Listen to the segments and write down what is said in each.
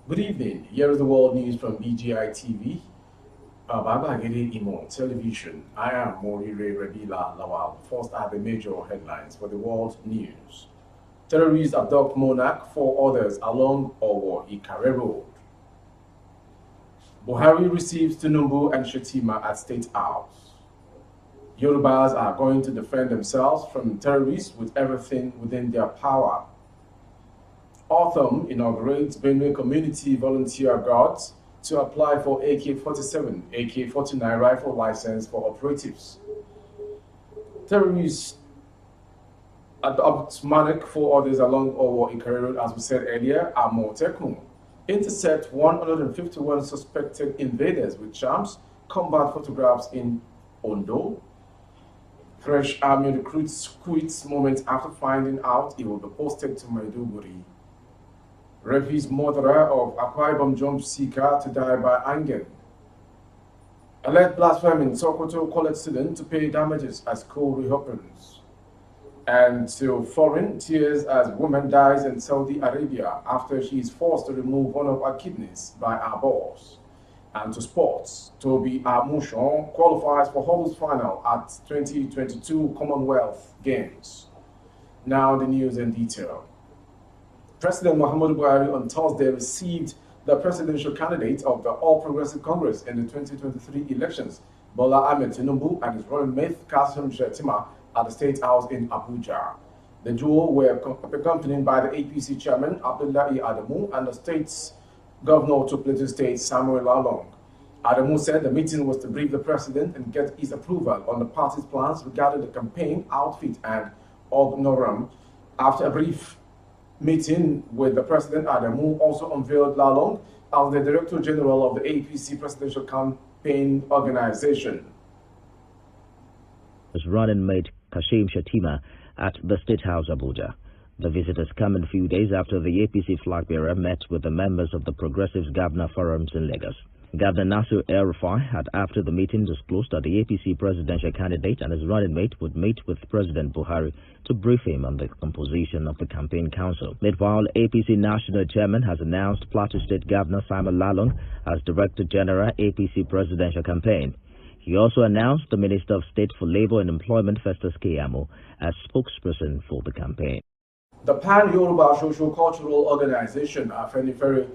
Good evening. Here is the world news from BGI TV, Babagede Imo Television. I am Morire Rebila Lawal. First are the major headlines for the world news. Terrorists abduct Monarch, four others along Owo Ikare Road. Buhari receives Tinubu and Shetima at State House. Yorubas are going to defend themselves from terrorists with everything within their power. Autumn inaugurates Benue Community Volunteer Guards to apply for AK-47, AK-49 rifle license for operatives. Terrorists adopt Monarch, four others along Owo Ikare Road, as we said earlier, are Motekun. Intercept 151 suspected invaders with charms, combat photographs in Ondo. Fresh army recruits quits moments after finding out he will be posted to Maiduguri. Refuse murderer of Akwa Ibom jump seeker to die by hanging. Alert blasphemy in Sokoto college student to pay damages as school reopens. And to foreign tears as woman dies in Saudi Arabia after she is forced to remove one of her kidneys by her boss. And to sports, Toby Amushon qualifies for hurdles final at 2022 Commonwealth Games. Now the news in detail. President Muhammadu Buhari on Thursday received the presidential candidate of the All Progressive Congress in the 2023 elections, Bola Ahmed Tinubu, and his running mate Kasim Shetima at the State House in Abuja. The duo were accompanied by the APC chairman Abdullahi Adamu and the state's governor to Plateau State Samuel Lalong. Adamu said the meeting was to brief the president and get his approval on the party's plans regarding the campaign outfit and organogram. After a brief meeting with the president, Adamu also unveiled Lalong as the Director General of the APC Presidential Campaign Organization. His running mate Kashim Shetima at the State House Abuja. The visitors come a few days after the APC flag bearer met with the members of the Progressives Governor Forums in Lagos. Governor Nasir El-Rufai had, after the meeting, disclosed that the APC presidential candidate and his running mate would meet with President Buhari to brief him on the composition of the campaign council. Meanwhile, APC National Chairman has announced Plateau State Governor Simon Lalong as Director General APC Presidential Campaign. He also announced the Minister of State for Labor and Employment, Festus Keyamo, as spokesperson for the campaign. The Pan-Yoruba Social-Cultural Organization, Afenifere,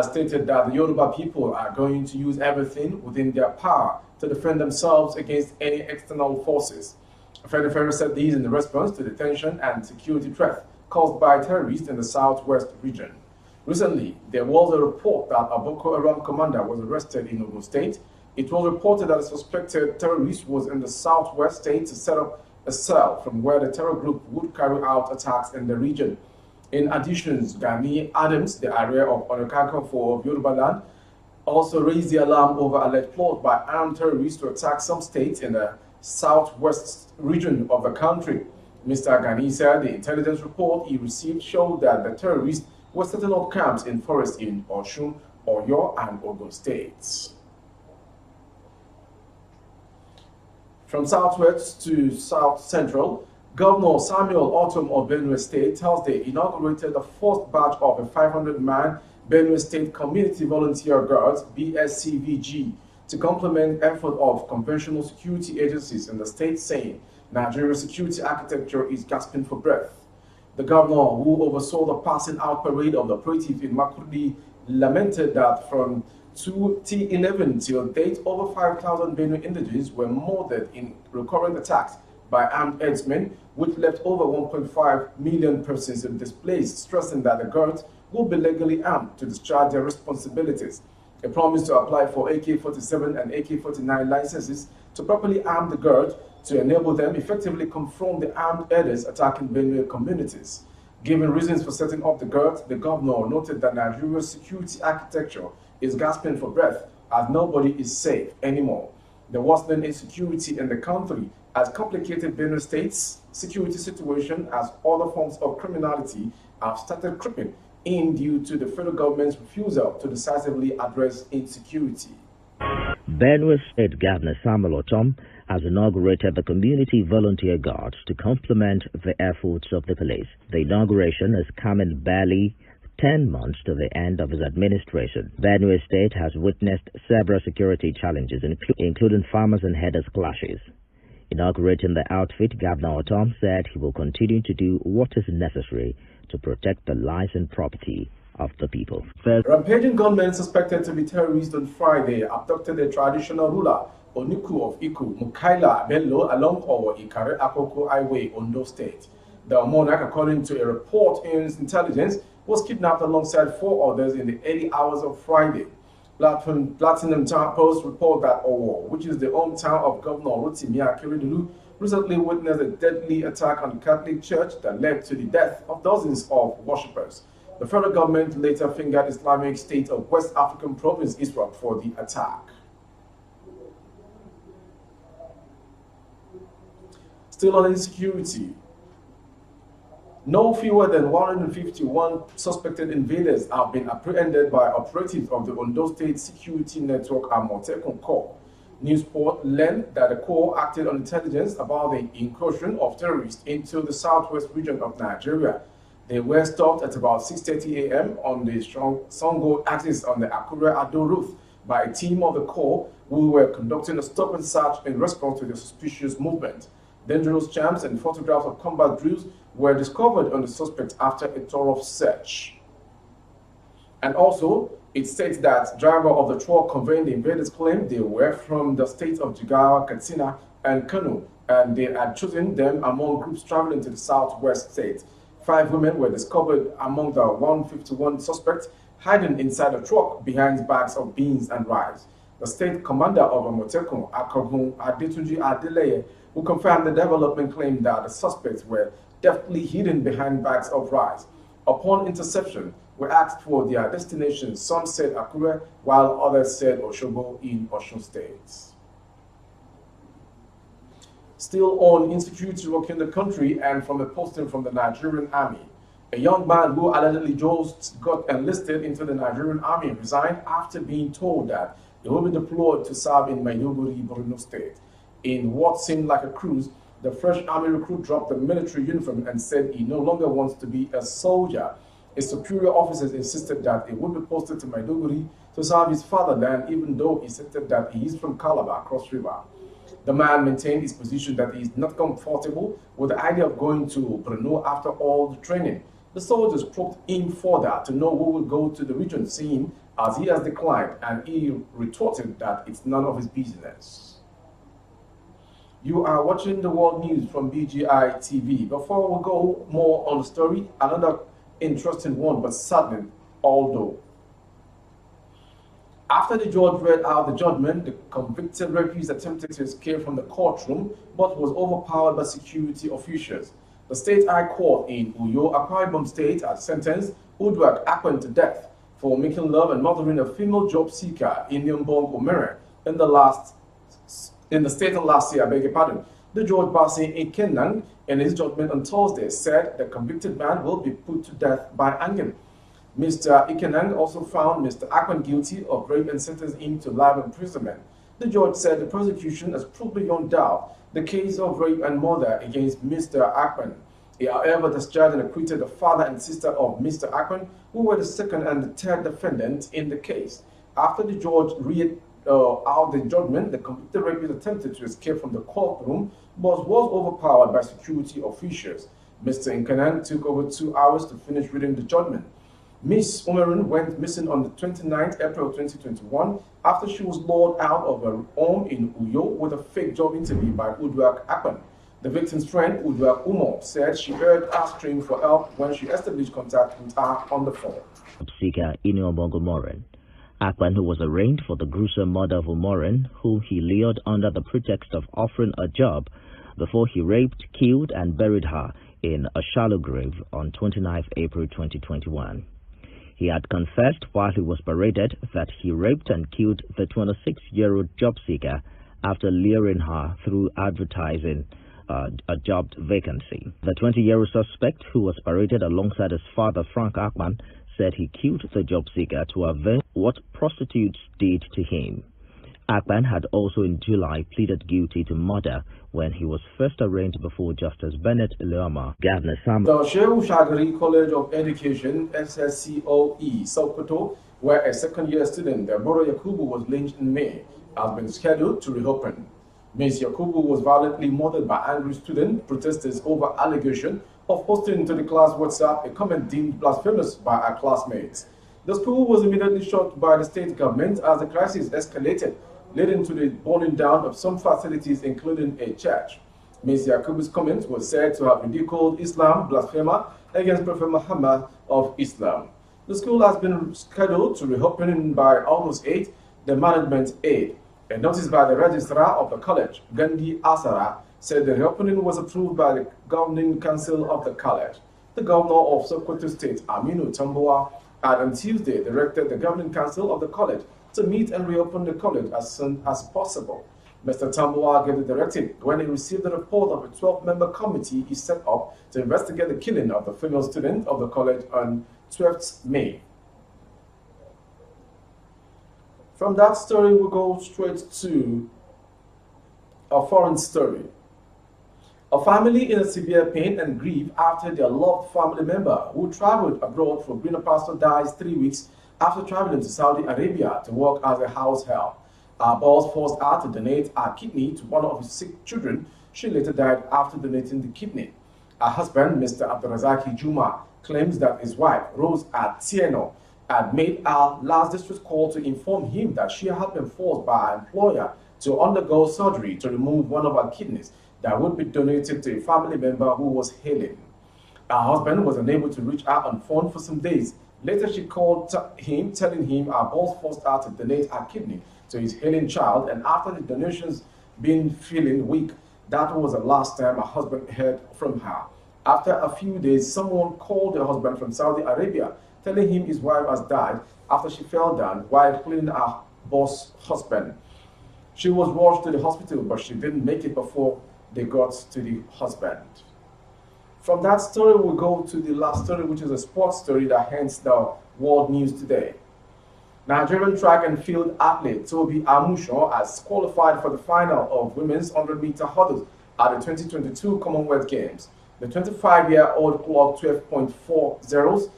stated that the Yoruba people are going to use everything within their power to defend themselves against any external forces. Afenifere said these in response to the tension and security threat caused by terrorists in the southwest region. Recently, there was a report that a Boko Haram commander was arrested in Ogun State. It was reported that a suspected terrorist was in the southwest state to set up a cell from where the terror group would carry out attacks in the region. In addition, Gani Adams, the area of Onakakanfo of Yoruba land, also raised the alarm over alleged plot by armed terrorists to attack some states in the southwest region of the country. Mr. Gani said the intelligence report he received showed that the terrorists were setting up camps in forests in Osun, Oyo, and Ogun states. From southwest to south central, Governor Samuel Autumn of Benue State Thursday inaugurated the first batch of a 500-man Benue State Community Volunteer Guards (BSCVG) to complement effort of conventional security agencies in the state, saying Nigeria's security architecture is gasping for breath. The governor, who oversaw the passing out parade of the operative in Makurdi, lamented that from 2011 till date, over 5,000 Benue individuals were murdered in recurrent attacks by armed herdsmen, which left over 1.5 million persons displaced, stressing that the guards will be legally armed to discharge their responsibilities. A promise to apply for AK-47 and AK-49 licenses to properly arm the guard to enable them effectively confront the armed herders attacking Benue communities. Given reasons for setting up the guard, the governor noted that Nigeria's security architecture is gasping for breath as nobody is safe anymore. The worsening insecurity in the country has complicated Benue State's security situation as other forms of criminality have started creeping in due to the federal government's refusal to decisively address insecurity. Benue State Governor Samuel Autumn has inaugurated the Community Volunteer Guards to complement the efforts of the police. The inauguration has come in barely 10 months to the end of his administration, Benue State has witnessed several security challenges, including farmers and herders clashes. Inaugurating the outfit, Governor Otom said he will continue to do what is necessary to protect the lives and property of the people. Rampaging gunmen suspected to be terrorists on Friday abducted a traditional ruler, Oniku of Iku, Mukaila Bello, along Owo Ikare Akoko Highway, Ondo State. The monarch, according to a report in intelligence, was kidnapped alongside 4 others in the early hours of Friday. Platinum Post report that Owo, which is the hometown of Governor Rdsm Akeredolu, recently witnessed a deadly attack on the Catholic Church that led to the death of dozens of worshippers. The federal government later fingered Islamic State of West African province Israel for the attack. Still on insecurity, no fewer than 151 suspected invaders have been apprehended by operatives of the Ondo State Security Network Amotekun Corps. Newsport learned that the Corps acted on intelligence about the incursion of terrorists into the southwest region of Nigeria. They were stopped at about 6:30 a.m. on the Songo axis on the Akure-Ado route by a team of the Corps who were conducting a stop and search in response to the suspicious movement. Dangerous charms and photographs of combat drills were discovered on the suspect after a thorough search. And also, it states that driver of the truck conveying the invaders claimed they were from the states of Jigawa, Katsina, and Kano, and they had chosen them among groups traveling to the southwest states. 5 women were discovered among the 151 suspects hiding inside a truck behind bags of beans and rice. The state commander of Amotekun, Akagun Adetunji Adeleye, who confirmed the development, claimed that the suspects were deftly hidden behind bags of rice. Upon interception, we asked for their destination. Some said Akure, while others said Oshobo in Osun State. Still on insecurity rocking the country, and from a posting from the Nigerian army, a young man who allegedly just got enlisted into the Nigerian army resigned after being told that he will be deployed to serve in Maiduguri, Benue State. In what seemed like a cruise, the fresh army recruit dropped the military uniform and said he no longer wants to be a soldier. His superior officers insisted that he would be posted to Maiduguri to serve his fatherland, even though he stated that he is from Calabar, Cross River. The man maintained his position that he is not comfortable with the idea of going to Benue after all the training. The soldiers probed him further to know who will go to the region, seeing as he has declined, and he retorted that it's none of his business. You are watching the world news from BGI TV. Before we go more on the story, another interesting one, but saddening, although. After the judge read out the judgment, the convicted rapist attempted to escape from the courtroom, but was overpowered by security officials. The State High Court in Uyo, Akwa Ibom State, has sentenced Uduak Akpan to death for making love and murdering a female job seeker in Nyombong Omere in the state of last year, I beg your pardon. The judge Basi Ikenan, in his judgment on Thursday, said the convicted man will be put to death by hanging. Mr. Ikenan also found Mr. Akpan guilty of rape and sentenced him to life imprisonment. The judge said the prosecution has proved beyond doubt the case of rape and murder against Mr. Akpan. He, however, discharged and acquitted the father and sister of Mr. Akpan, who were the second and the third defendants in the case. After the judge read out the judgment, the convicted rapist attempted to escape from the courtroom but was overpowered by security officials. Mr. Nkanan took over 2 hours to finish reading the judgment. Miss Omerin went missing on the 29th April 2021 after she was lured out of her home in Uyo with a fake job interview by Uduak Akpan. The victim's friend, Uduak Umo, said she heard her scream for help when she established contact with her on the phone. Seeker Iniobongo Morin. Akpan, who was arraigned for the gruesome murder of Umorin, whom he lured under the pretext of offering a job before he raped, killed, and buried her in a shallow grave on 29 April 2021. He had confessed while he was paraded that he raped and killed the 26-year-old job seeker after luring her through advertising a job vacancy. The 20-year-old suspect, who was paraded alongside his father, Frank Akpan, said he killed the job seeker to avenge what prostitutes did to him. Akpan had also in July pleaded guilty to murder when he was first arraigned before Justice Bennett Eleoma. Governor Sam. The Shehu Shagari College of Education, SSCOE, Sokoto, where a second-year student, Deborah Yakubu, was lynched in May, has been scheduled to reopen. Ms. Yakubu was violently murdered by angry student protesters over allegation of posting into the class WhatsApp a comment deemed blasphemous by her classmates. The school was immediately shut by the state government as the crisis escalated, leading to the burning down of some facilities, including a church. Ms. Yakubu's comment was said to have ridiculed Islam, blasphemer against Prophet Muhammad of Islam. The school has been scheduled to reopen by August 8. The management aide, a notice by the registrar of the college, Gandhi Asara, said the reopening was approved by the governing council of the college. The governor of Sokoto State, Aminu Tambuwa, had on Tuesday directed the governing council of the college to meet and reopen the college as soon as possible. Mr. Tambuwa gave the directive when he received the report of a 12-member committee he set up to investigate the killing of the female student of the college on 12th May. From that story, we'll go straight to a foreign story. A family in a severe pain and grief after their loved family member who traveled abroad for greener pasture dies 3 weeks after traveling to Saudi Arabia to work as a house help. Our boss forced her to donate her kidney to one of his sick children. She later died after donating the kidney. Her husband, Mr. Abdurazaki Juma, claims that his wife, Rose Atieno, had made her last distress call to inform him that she had been forced by her employer to undergo surgery to remove one of her kidneys that would be donated to a family member who was ailing. Her husband was unable to reach her on phone for some days. Later, she called him, telling him her boss forced her to donate her kidney to his ailing child, and after the donations being feeling weak, that was the last time her husband heard from her. After a few days, someone called her husband from Saudi Arabia, telling him his wife has died after she fell down while cleaning her boss' husband. She was rushed to the hospital, but she didn't make it before they got to the husband. From that story, we'll go to the last story, which is a sports story that ends the world news today. Nigerian track and field athlete Tobi Amushon has qualified for the final of women's 100-meter hurdles at the 2022 Commonwealth Games. The 25-year-old clocked 12.40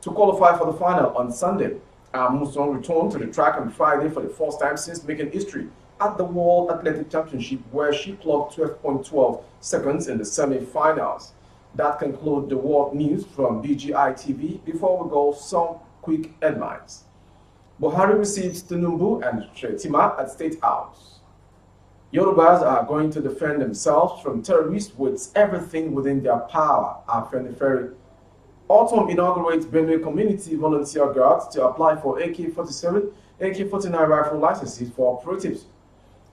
to qualify for the final on Sunday. Amushon returned to the track on Friday for the first time since making history at the World Athletic Championship, where she clocked 12.12 seconds in the semi-finals. That concludes the world news from BGI TV. Before we go, some quick headlines. Buhari receives Tinubu and Shetima at State House. Yorubas are going to defend themselves from terrorists with everything within their power. Afenifere. Autumn inaugurates Benue Community Volunteer Guards to apply for AK-47, AK-49 rifle licenses for operatives.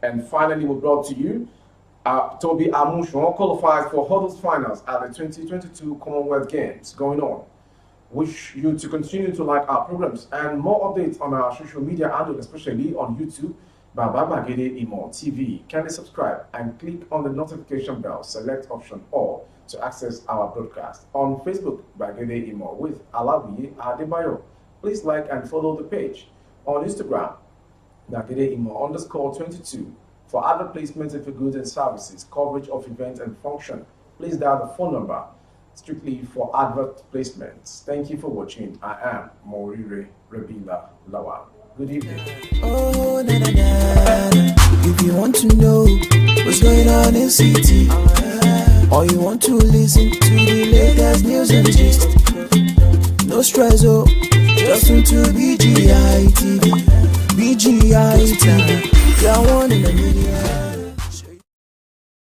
And finally, we brought to you Tobi Amushon qualifies for hurdles finals at the 2022 Commonwealth Games going on. Wish you to continue to like our programs and more updates on our social media handle, especially on YouTube, Baba Bagede Imo TV. Kindly subscribe and click on the notification bell. Select option all to access our broadcast. On Facebook, Bagede Imo with Alawi Adebayo. Please like and follow the page. On Instagram, Bagede Imo _22. For other placements of goods and services, coverage of events and function, please dial the phone number strictly for advert placements. Thank you for watching. I am Morire Rabila Lawal. Good evening. Oh, na, na, na. If you want to know what's going on in city, or you want to listen to the latest news and gist, no stress, oh, just tune to BGI TV. BGI TV, you're one in a million.